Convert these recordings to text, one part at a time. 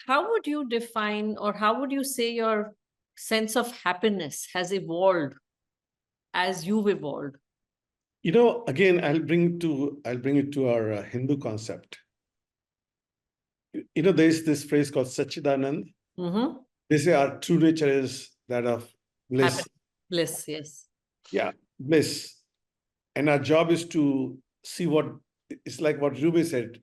how would you define, or how would you say your sense of happiness has evolved as you've evolved? Again, I'll bring it to our Hindu concept. There's this phrase called Sachidanand. Mm-hmm. They say our true nature is that of bliss. Bliss, yes. Yeah, bliss. And our job is to see it's like what Rube said.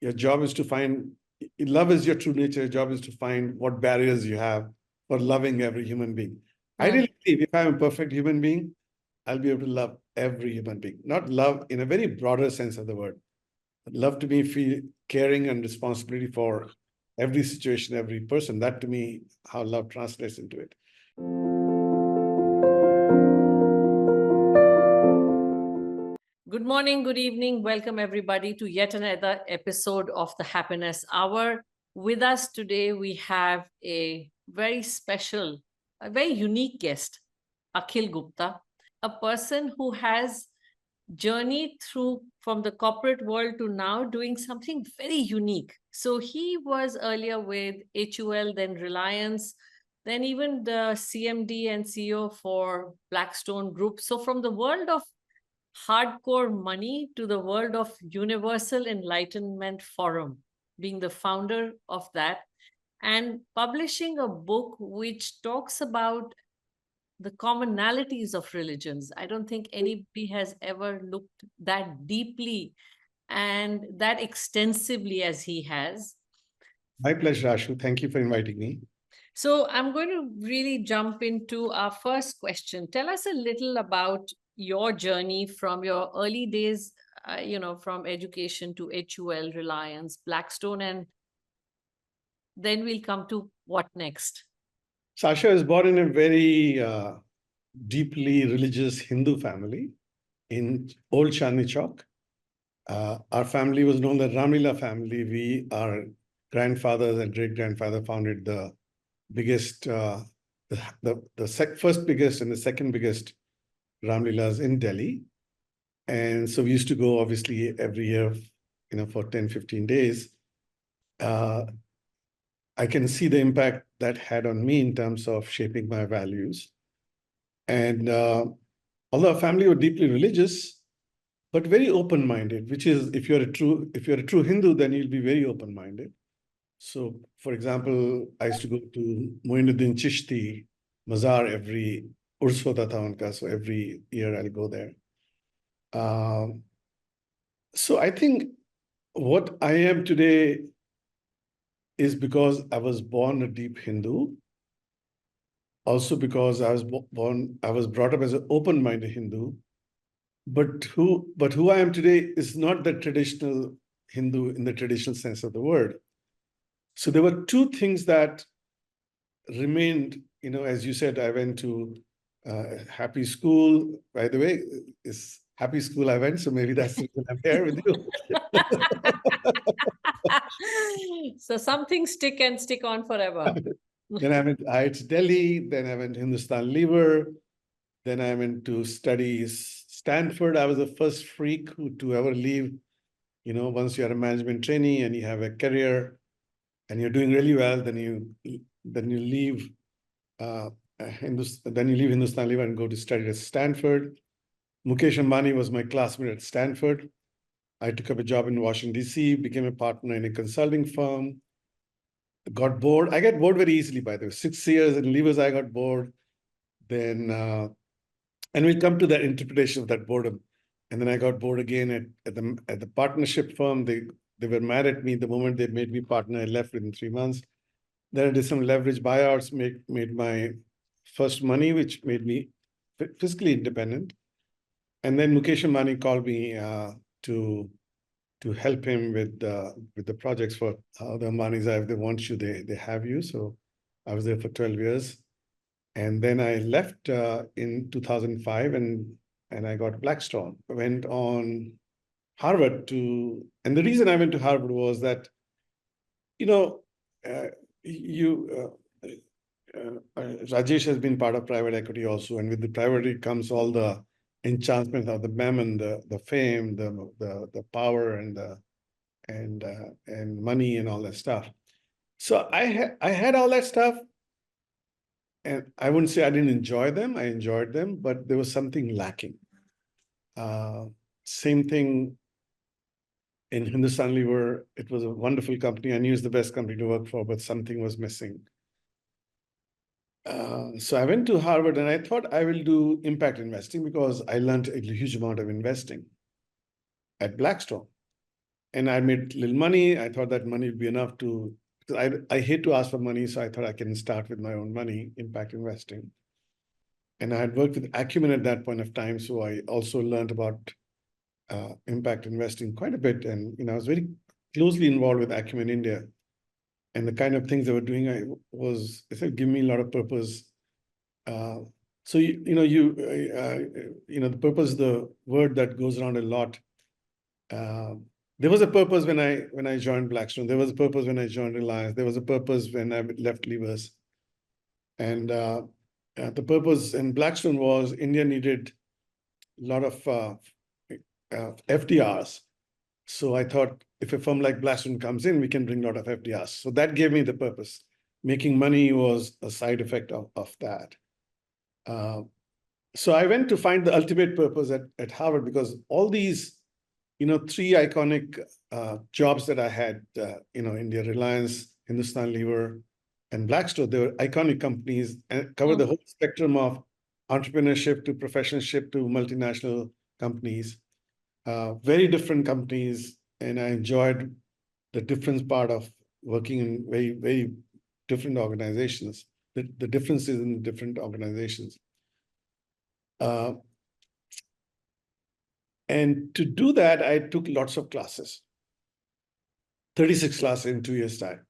Your job is to find, love is your true nature. Your job is to find what barriers you have for loving every human being. I really believe if I'm a perfect human being, I'll be able to love every human being. Not love in a very broader sense of the word. Love to me feel caring and responsibility for every situation, every person. That to me, how love translates into it. Good morning, good evening. Welcome everybody to yet another episode of the Happiness Hour. With us today, we have a very special, a very unique guest, Akhil Gupta, a person who has journeyed through from the corporate world to now doing something very unique. So he was earlier with HUL, then Reliance, then even the CMD and CEO for Blackstone Group. So from the world of hardcore money to the world of Universal Enlightenment Forum, being the founder of that, and publishing a book which talks about the commonalities of religions. I don't think anybody has ever looked that deeply and that extensively as he has. My pleasure, Ashu. Thank you for inviting me. So I'm going to really jump into our first question. Tell us a little about your journey from your early days, from education to HUL, Reliance, Blackstone, and then we'll come to what next. Sasha is born in a very deeply religious Hindu family in Old Chandni Chowk. Our family was known as the Ramlila family. Our grandfathers and great-grandfather founded the biggest, first biggest and the second biggest Ramlilas in Delhi. And so we used to go, obviously, every year, for 10, 15 days. I can see the impact that had on me in terms of shaping my values. And although our family were deeply religious, but very open-minded, which is, if you're a true Hindu, then you'll be very open-minded. So, for example, I used to go to Moinuddin Chishti Mazar every Urs hota tha unka, so every year I'll go there. So I think what I am today is because I was born a deep Hindu. Also because I was brought up as an open-minded Hindu. But who I am today is not the traditional Hindu in the traditional sense of the word. So there were two things that remained, as you said, I went to Happy School. By the way, it's Happy School I went, so maybe that's the reason I'm here with you. So some things stick and stick on forever. Then I went to IIT Delhi, then I went to Hindustan Lever, then I went to study Stanford. I was the first freak to ever leave. Once you're a management trainee and you have a career and you're doing really well, then you leave Hindustan Lever and go to study at Stanford. Mukesh Ambani was my classmate at Stanford. I took up a job in Washington, D.C., became a partner in a consulting firm, got bored. I get bored very easily, by the way. 6 years in Levers, I got bored. Then, and we'll come to that interpretation of that boredom. And then I got bored again at the partnership firm. They were mad at me the moment they made me partner. I left within 3 months. Then I did some leverage buyouts, made my first money, which made me fiscally independent. And then Mukesh Ambani called me to help him with the projects for the Ambanis. If they want you, they have you. So I was there for 12 years. And then I left in 2005 and I got Blackstone. I went on Harvard and the reason I went to Harvard was that, Rajesh has been part of private equity also. And with the private equity comes all the enchantment of the mammon, the fame, the power and money and all that stuff. So I had all that stuff, and I wouldn't say I didn't enjoy them. I enjoyed them, but there was something lacking. Uh, Same thing in Hindustan Lever. It was a wonderful company. I knew it was the best company to work for, but something was missing. So I went to Harvard and I thought I will do impact investing because I learned a huge amount of investing at Blackstone. And I made little money. I thought that money would be enough to, because I hate to ask for money. So I thought I can start with my own money, impact investing. And I had worked with Acumen at that point of time. So I also learned about impact investing quite a bit. And, I was very closely involved with Acumen India. And the kind of things they were doing, it said, give me a lot of purpose. So the purpose is the word that goes around a lot. There was a purpose when I joined Blackstone. There was a purpose when I joined Reliance. There was a purpose when I left Levers. And the purpose in Blackstone was India needed a lot of FDRs. So I thought if a firm like Blackstone comes in, we can bring a lot of FDRs. So that gave me the purpose. Making money was a side effect of that. So I went to find the ultimate purpose at Harvard because all these, three iconic jobs that I had, India, Reliance, Hindustan Lever, and Blackstone, they were iconic companies and cover the whole spectrum of entrepreneurship to professionalship to multinational companies, very different companies. And I enjoyed the different part of working in very, very different organizations, the differences in different organizations. And to do that, I took lots of classes, 36 classes in 2 years' time.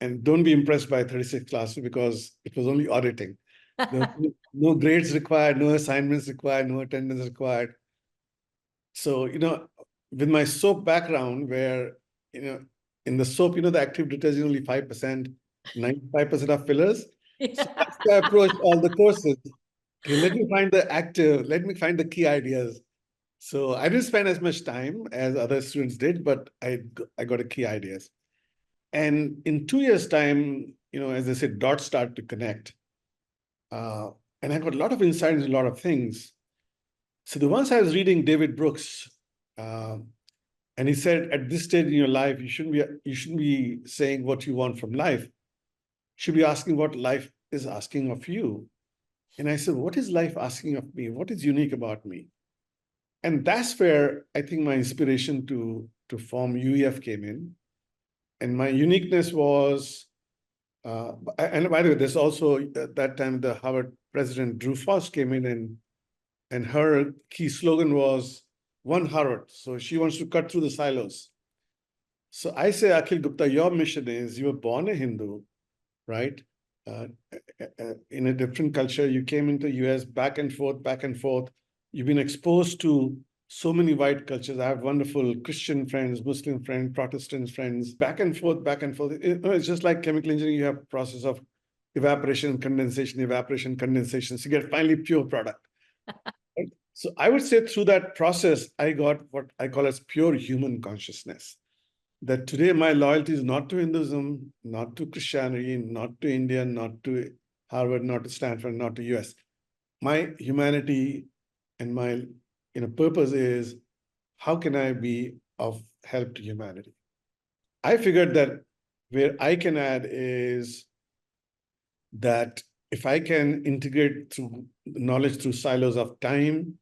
And don't be impressed by 36 classes because it was only auditing. There were no grades required, no assignments required, no attendance required. So, with my soap background where, in the soap, the active detergent only 5%, 95% of fillers. So that's why I approached all the courses. Okay, let me find the active, let me find the key ideas. So I didn't spend as much time as other students did, but I got a key ideas. And in 2 years' time, as I said, dots start to connect. And I got a lot of insight into a lot of things. So the ones I was reading David Brooks, and he said, at this stage in your life, you shouldn't be saying what you want from life. You should be asking what life is asking of you. And I said, what is life asking of me? What is unique about me? And that's where I think my inspiration to form UEF came in. And my uniqueness was, and by the way, there's also at that time the Harvard president Drew Faust came in, and her key slogan was "One Harvard." So she wants to cut through the silos. So I say, Akhil Gupta, your mission is you were born a Hindu, right? In a different culture, you came into US, back and forth, back and forth. You've been exposed to so many white cultures. I have wonderful Christian friends, Muslim friends, Protestant friends, back and forth, back and forth. It's just like chemical engineering. You have a process of evaporation, condensation. So you get finally pure product. Right? So I would say through that process, I got what I call as pure human consciousness. That today my loyalty is not to Hinduism, not to Christianity, not to India, not to Harvard, not to Stanford, not to US. My humanity and my purpose is how can I be of help to humanity? I figured that where I can add is that if I can integrate through knowledge through silos of time,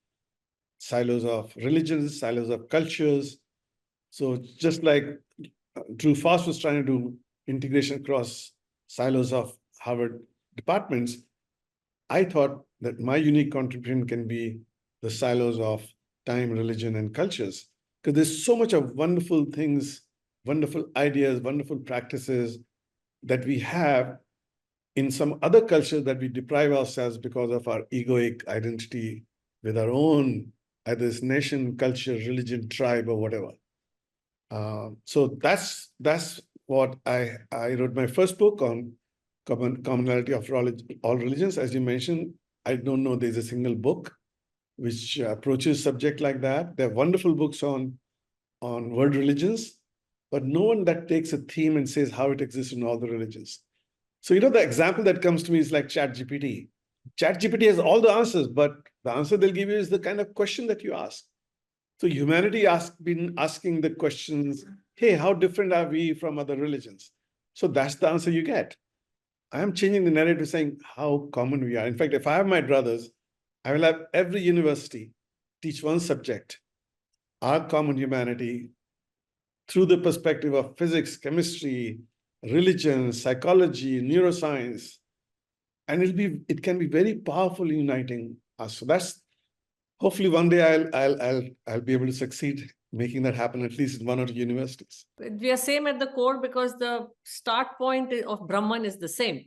silos of religions, silos of cultures. So just like Drew Faust was trying to do integration across silos of Harvard departments, I thought that my unique contribution can be the silos of time, religion, and cultures. Because there's so much of wonderful things, wonderful ideas, wonderful practices that we have in some other cultures that we deprive ourselves because of our egoic identity with our own, either it's nation, culture, religion, tribe, or whatever. So that's what I wrote my first book on commonality of all religions. As you mentioned, I don't know there's a single book which approaches subject like that. There are wonderful books on world religions, but no one that takes a theme and says how it exists in all the religions. So, the example that comes to me is like ChatGPT. ChatGPT has all the answers, but the answer they'll give you is the kind of question that you ask. So humanity has been asking the questions, hey, how different are we from other religions? So that's the answer you get. I am changing the narrative saying how common we are. In fact, if I have my brothers, I will have every university teach one subject, our common humanity, through the perspective of physics, chemistry, religion, psychology, neuroscience, and it can be very powerful in uniting us. So that's hopefully one day I'll be able to succeed making that happen at least in one or two universities. We are same at the core because the start point of Brahman is the same.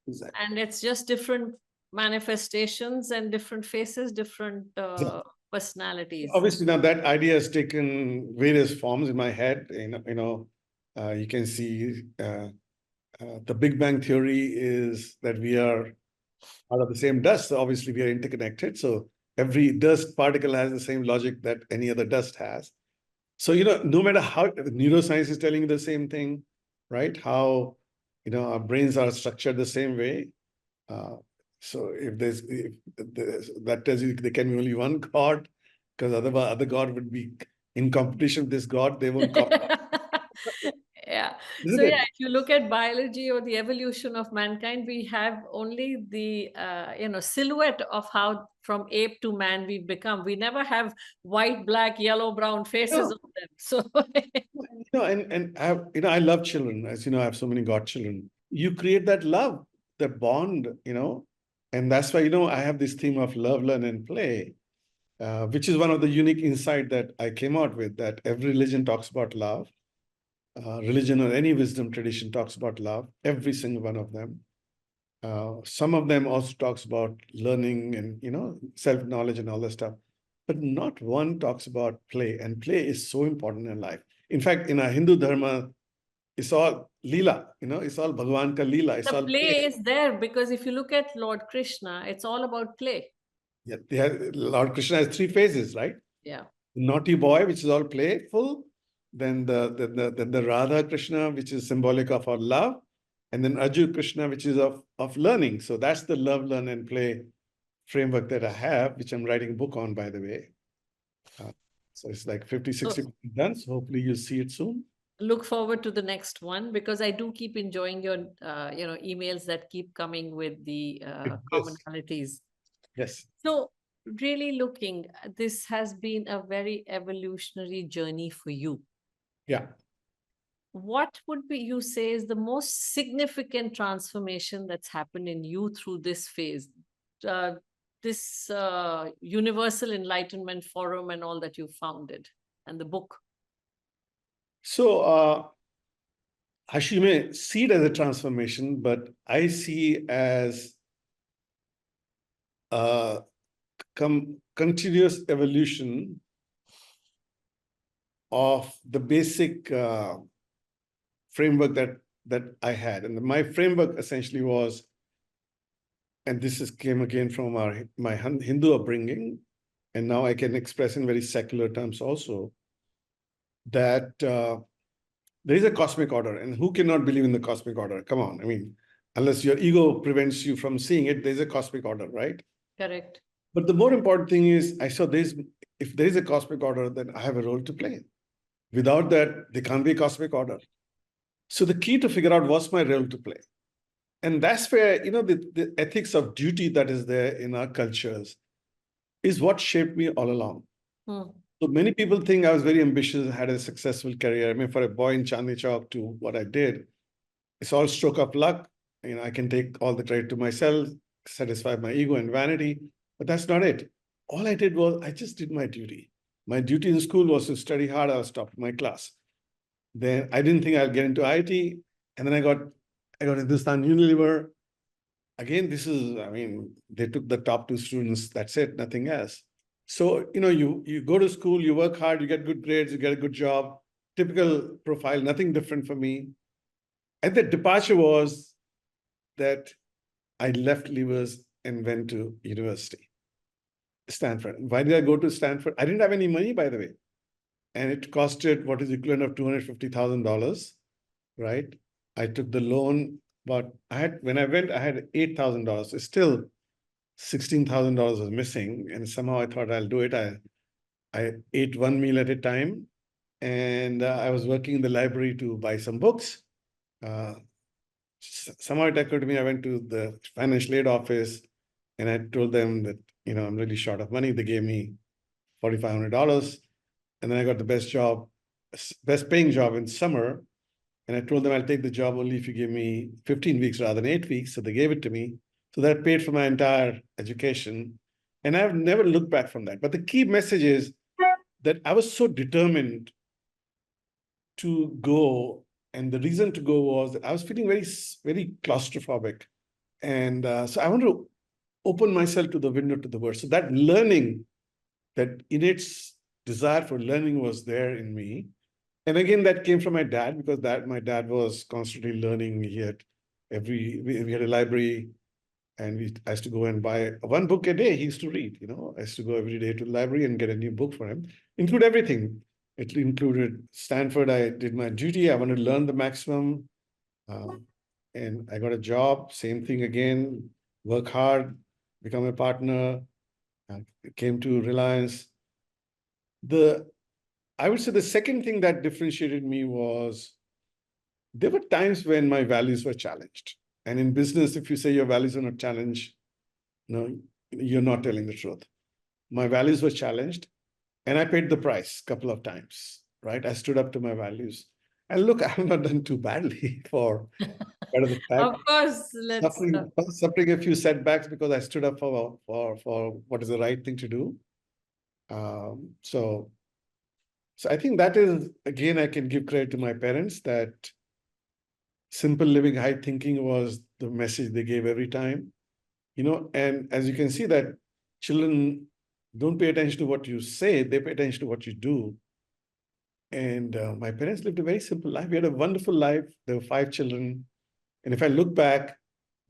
Exactly. And it's just different manifestations and different faces, different personalities. Obviously, now that idea has taken various forms in my head. You can see the Big Bang theory is that we are out of the same dust. So obviously, we are interconnected. So every dust particle has the same logic that any other dust has. So, no matter how neuroscience is telling you the same thing, right? How, our brains are structured the same way. So if that tells you there can be only one God, because otherwise other God would be in competition with this God, they won't call. Yeah. Isn't So it? yeah, if you look at biology or the evolution of mankind, we have only the silhouette of how from ape to man we've become. We never have white, black, yellow, brown faces No. of them. So And I love children. As you know, I have so many godchildren. You create that love, that bond, and that's why, I have this theme of love, learn, and play, which is one of the unique insight that I came out with, that every religion talks about love. Religion or any wisdom tradition talks about love, every single one of them. Some of them also talks about learning and, self-knowledge and all that stuff. But not one talks about play, and play is so important in life. In fact, in our Hindu dharma, it's all lila, it's all Bhagwan ka lila. It's the all play is there because if you look at Lord Krishna, it's all about play. Yeah, Lord Krishna has three phases, right? Yeah. Naughty boy, which is all playful. Then the Radha Krishna, which is symbolic of our love. And then Arjuna Krishna, which is of learning. So that's the love, learn, and play framework that I have, which I'm writing a book on, by the way. So it's like 50, 60% done. So hopefully you'll see it soon. Look forward to the next one because I do keep enjoying your emails that keep coming with the commonalities. Yes. So really looking, this has been a very evolutionary journey for you. Yeah. What would be you say is the most significant transformation that's happened in you through this phase, this Universal Enlightenment Forum and all that you founded and the book? So Ashu, you may see it as a transformation, but I see as continuous evolution of the basic framework that I had. And my framework essentially was, and came again from my Hindu upbringing, and now I can express in very secular terms also, that there is a cosmic order. And who cannot believe in the cosmic order? Come on. I mean, unless your ego prevents you from seeing it, there's a cosmic order, right? Correct. But the more important thing is, I saw if there is a cosmic order, then I have a role to play. Without that, there can't be a cosmic order. So the key to figure out what's my role to play. And that's where, the ethics of duty that is there in our cultures is what shaped me all along. So many people think I was very ambitious, had a successful career. I mean, for a boy in Chandni Chowk to what I did, it's all stroke of luck. I can take all the credit to myself, satisfy my ego and vanity, but that's not it. All I did was I just did my duty. My duty in school was to study hard. I was top of my class. Then I didn't think I'd get into IT. And then I got Hindustan Unilever. Again, they took the top two students. That's it, nothing else. So, you go to school, you work hard, you get good grades, you get a good job, typical profile, nothing different for me. And the departure was that I left Levers and went to university, Stanford. Why did I go to Stanford? I didn't have any money, by the way. and it costed what is equivalent of $250,000, right? I took the loan, but when I went, I had $8,000. So still $16,000 was missing, and somehow I thought I'll do it. I ate one meal at a time, and I was working in the library to buy some books. Somehow it occurred to me, I went to the financial aid office and I told them that, I'm really short of money. They gave me $4,500. And then I got the best paying job in summer. And I told them I'll take the job only if you give me 15 weeks rather than 8 weeks. So they gave it to me. So that paid for my entire education. And I've never looked back from that. But the key message is that I was so determined to go. And the reason to go was that I was feeling very, very claustrophobic. And so I want to open myself to the window to the world. So that learning, that innate desire for learning was there in me. And again, that came from my dad, because my dad was constantly learning. We had a library, and I used to go and buy one book a day. He used to read, I used to go every day to the library and get a new book for him, include everything. It included Stanford. I did my duty. I wanted to learn the maximum. And I got a job, same thing again, work hard, become a partner, came to Reliance. I would say the second thing that differentiated me was there were times when my values were challenged. And in business, if you say your values are not challenged, you're not telling the truth. My values were challenged, and I paid the price a couple of times, right? I stood up to my values. And look, I have not done too badly for better the fact. Of course, suffering a few setbacks because I stood up for what is the right thing to do. So I think that is, again, I can give credit to my parents that simple living, high thinking was the message they gave every time. And as you can see, that children don't pay attention to what you say, they pay attention to what you do. And my parents lived a very simple life. We had a wonderful life. There were 5 children. And if I look back,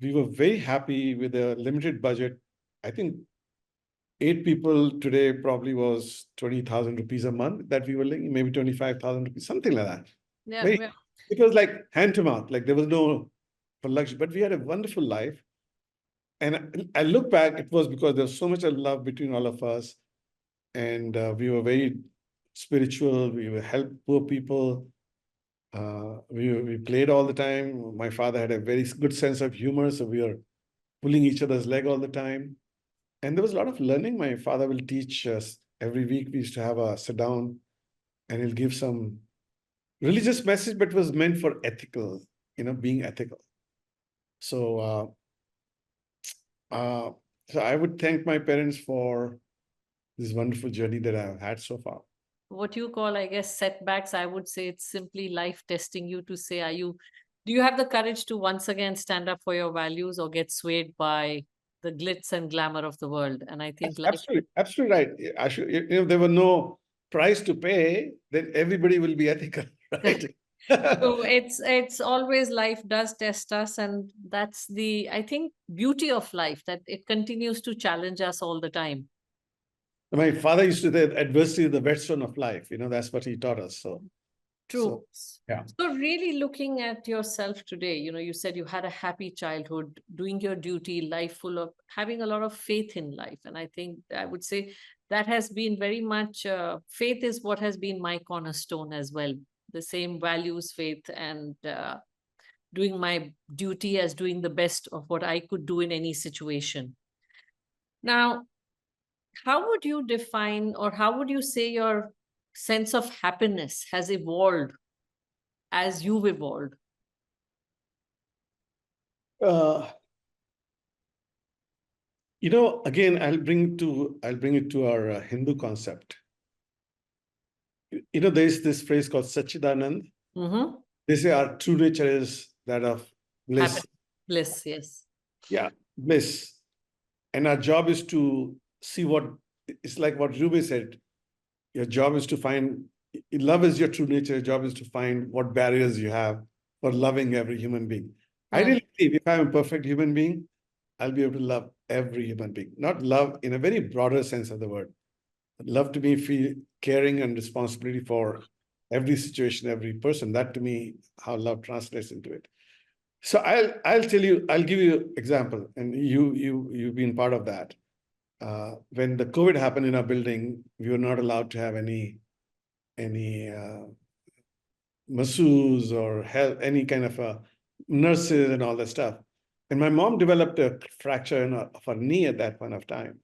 we were very happy with a limited budget. I think 8 people today probably was 20,000 rupees a month that we were living, maybe 25,000 rupees, something like that. Yeah. It was like hand to mouth, like there was no for luxury, but we had a wonderful life. And I look back, it was because there was so much of love between all of us. And we were very spiritual. We would help poor people. We played all the time. My father had a very good sense of humor, so we were pulling each other's leg all the time. And there was a lot of learning. My father will teach us every week. We used to have a sit down, and he'll give some religious message, but it was meant for ethical, being ethical. So I would thank my parents for this wonderful journey that I've had so far. What you call, I guess, setbacks, I would say it's simply life testing you to say, do you have the courage to once again stand up for your values, or get swayed by the glitz and glamour of the world? And I think absolutely right. Ashu, if there were no price to pay, then everybody will be ethical, right? So it's always, life does test us, and that's the, I think, beauty of life, that it continues to challenge us all the time. My father used to say adversity is the whetstone of life. That's what he taught us. So true. Yeah. So really looking at yourself today, you said you had a happy childhood, doing your duty, life full of having a lot of faith in life. And I think I would say that has been very much, faith is what has been my cornerstone as well. The same values, faith, and doing my duty as doing the best of what I could do in any situation. Now, how would you define, or how would you say your sense of happiness has evolved as you've evolved? Again, I'll bring it to our Hindu concept. There's this phrase called Sachidanand. Mm-hmm. They say our true nature is that of bliss. Bliss, yes. Yeah, bliss. And our job is to see it's like what Rube said. Your job is to find, love is your true nature. Your job is to find what barriers you have for loving every human being. I really believe if I'm a perfect human being, I'll be able to love every human being. Not love in a very broader sense of the word, Love to me feel caring and responsibility for every situation, every person. That to me, how love translates into it. So I'll tell you, I'll give you example, and you've been part of that. When the COVID happened in our building, we were not allowed to have any masseuse or help, any kind of nurses and all that stuff. And my mom developed a fracture of her knee at that point of time.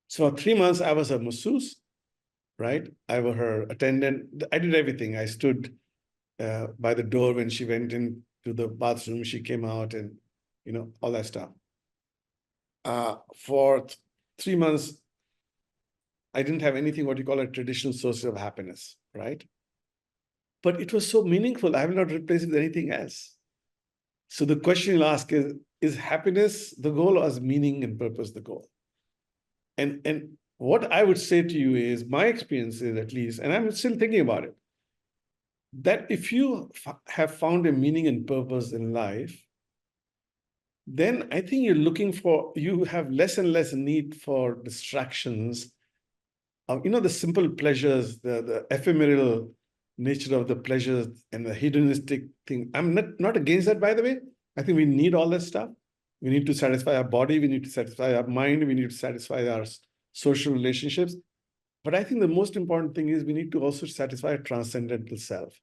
So for 3 months, I was a masseuse, right? I was her attendant. I did everything. I stood by the door when she went into the bathroom. She came out and, all that stuff. For 3 months, I didn't have anything, what you call a traditional source of happiness, right? But it was so meaningful. I will not replace it with anything else. So the question you'll ask is happiness the goal, or is meaning and purpose the goal? And what I would say to you is, my experience is, at least, and I'm still thinking about it, that if you have found a meaning and purpose in life, then I think you have less and less need for distractions. The simple pleasures, the ephemeral nature of the pleasures and the hedonistic thing. I'm not against that, by the way. I think we need all that stuff. We need to satisfy our body. We need to satisfy our mind. We need to satisfy our social relationships. But I think the most important thing is we need to also satisfy a transcendental self.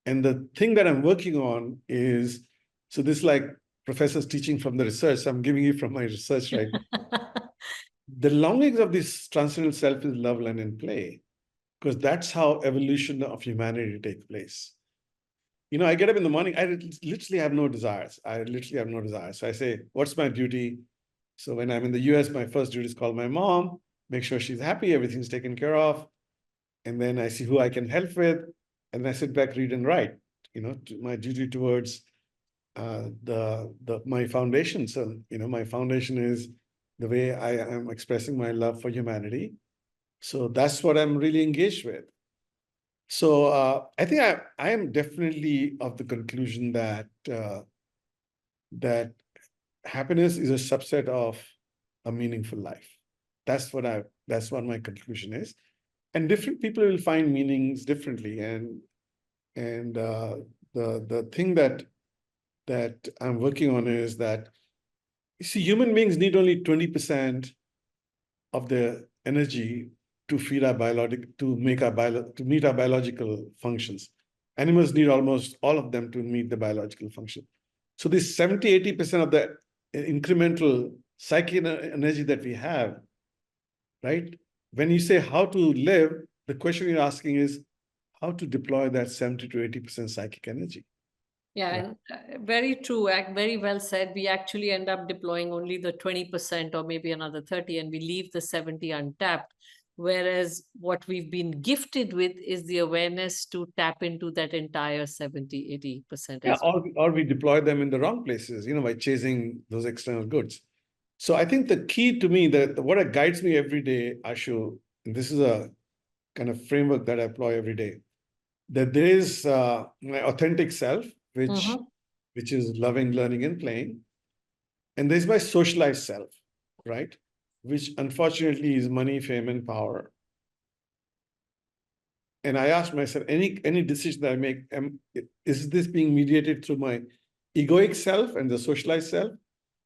And the thing that I'm working on is, so this is like professors teaching from the research. So I'm giving you from my research, right? The longings of this transcendental self is love, learn, and play, because that's how evolution of humanity takes place. I get up in the morning, I literally have no desires. So I say, what's my duty? So when I'm in the US, my first duty is call my mom, make sure she's happy, everything's taken care of. And then I see who I can help with. And I sit back, read and write, my duty towards my foundation. So, my foundation is the way I am expressing my love for humanity. So that's what I'm really engaged with. So I think I am definitely of the conclusion that that happiness is a subset of a meaningful life. That's what my conclusion is. And different people will find meanings differently. And the thing that I'm working on is that, you see, human beings need only 20% of their energy to feed our to meet our biological functions. Animals need almost all of them to meet the biological function. So this 70-80% of the incremental psychic energy that we have, right? When you say how to live, the question you're asking is how to deploy that 70-80% psychic energy. Yeah, and very true. Very well said. We actually end up deploying only the 20% or maybe another 30, and we leave the 70 untapped. Whereas what we've been gifted with is the awareness to tap into that entire 70-80%. Yeah, or we deploy them in the wrong places, by chasing those external goods. So I think the key to me, what guides me every day, Ashu, and this is a kind of framework that I employ every day, that there is my authentic self, which is loving, learning, and playing. And there's my socialized self, right? Which unfortunately is money, fame, and power. And I ask myself, any decision that I make, is this being mediated through my egoic self and the socialized self?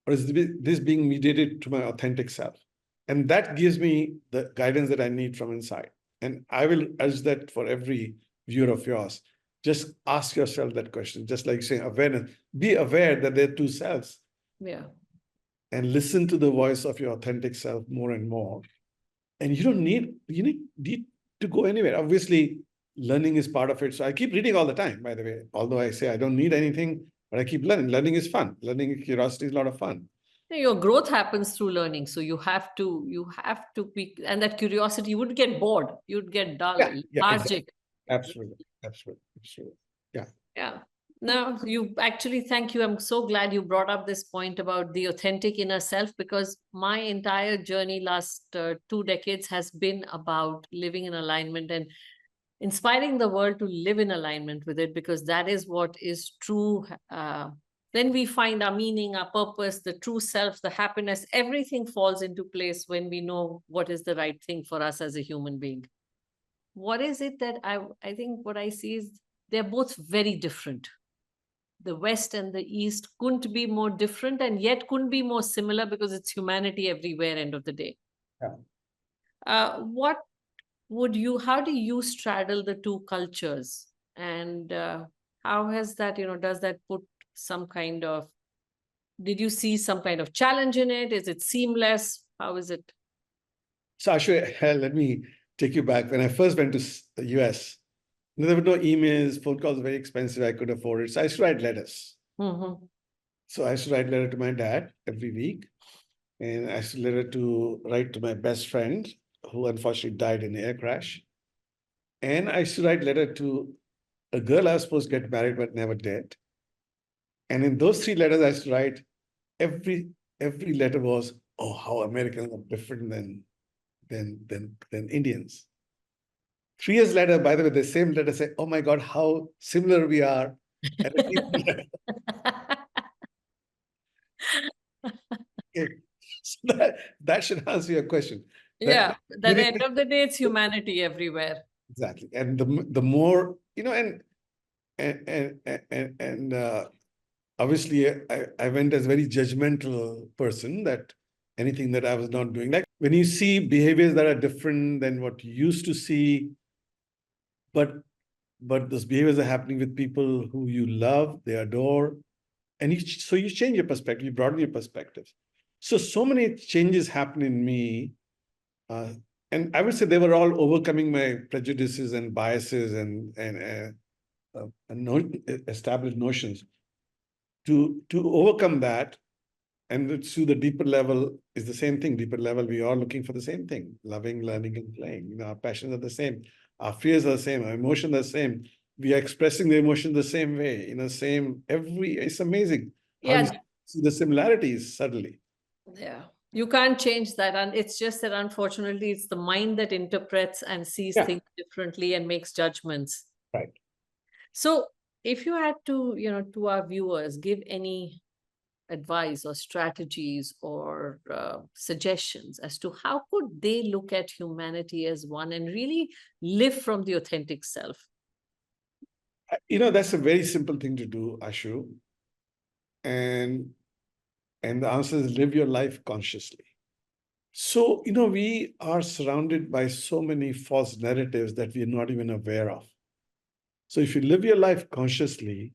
Or is this being mediated to my authentic self? And that gives me the guidance that I need from inside. And I will urge that for every viewer of yours. Just ask yourself that question, just like saying awareness. Be aware that there are two selves. Yeah. And listen to the voice of your authentic self more and more. And you need to go anywhere. Obviously, learning is part of it. So I keep reading all the time, by the way, although I say I don't need anything, but I keep learning. Learning is fun. Learning, curiosity is a lot of fun. Your growth happens through learning. So you have to be, and that curiosity, you would get bored. You'd get dull, lethargic. Exactly. Absolutely. Yeah. Yeah. No, thank you. I'm so glad you brought up this point about the authentic inner self, because my entire journey last 2 decades has been about living in alignment and inspiring the world to live in alignment with it, because that is what is true then we find our meaning, our purpose, the true self, the happiness, everything falls into place when we know what is the right thing for us as a human being. What is it that I think what I see is they're both very different. The West and the East couldn't be more different and yet couldn't be more similar because it's humanity everywhere, end of the day. Yeah. How do you straddle the two cultures? And how has that, does that put some kind of, did you see some kind of challenge in it? Is it seamless? How is it? So Ashu, let me take you back. When I first went to the US, there were no emails, phone calls were very expensive. I couldn't afford it. So I used to write letters. Mm-hmm. So I used to write a letter to my dad every week. And I used to write to my best friend, who unfortunately died in an air crash. And I used to write letter to a girl I was supposed to get married but never did. And in those three letters I used to write, every letter was, oh, how Americans are different than Indians. 3 years later, by the way, the same letter say, oh my God, how similar we are. Okay. So that should answer your question. Yeah, at the end of the day, it's humanity everywhere. Exactly. And the more, and obviously I went as a very judgmental person, that anything that I was not doing, like when you see behaviors that are different than what you used to see, but those behaviors are happening with people who you love, they adore, and so you change your perspective, you broaden your perspective. So many changes happen in me, and I would say they were all overcoming my prejudices and biases and established notions. To overcome that, and to the deeper level is the same thing. Deeper level, we are looking for the same thing: loving, learning, and playing. Our passions are the same, our fears are the same, our emotions are the same. We are expressing the emotion the same way. It's amazing how you see the similarities suddenly. Yeah, you can't change that, and it's just that unfortunately, it's the mind that interprets and sees things differently and makes judgments. Right. So, if you had to, to our viewers, give any advice or strategies or suggestions as to how could they look at humanity as one and really live from the authentic self? That's a very simple thing to do, Ashu. And the answer is live your life consciously. So, we are surrounded by so many false narratives that we're not even aware of. So if you live your life consciously,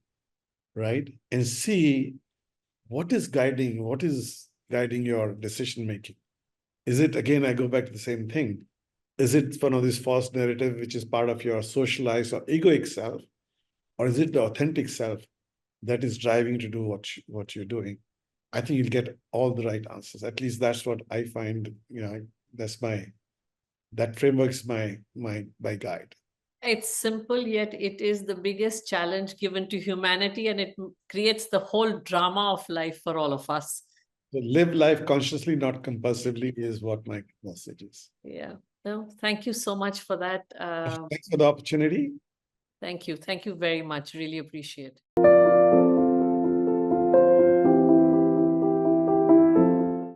right, and see what is guiding your decision making. Is it, again, I go back to the same thing. Is it one of these false narratives which is part of your socialized or egoic self? Or is it the authentic self that is driving to do what you're doing? I think you'll get all the right answers. At least that's what I find, that framework's my guide. It's simple, yet it is the biggest challenge given to humanity, and it creates the whole drama of life for all of us. So live life consciously, not compulsively, is what my message is. Yeah. No, thank you so much for that. Thanks for the opportunity. Thank you. Thank you very much. Really appreciate it.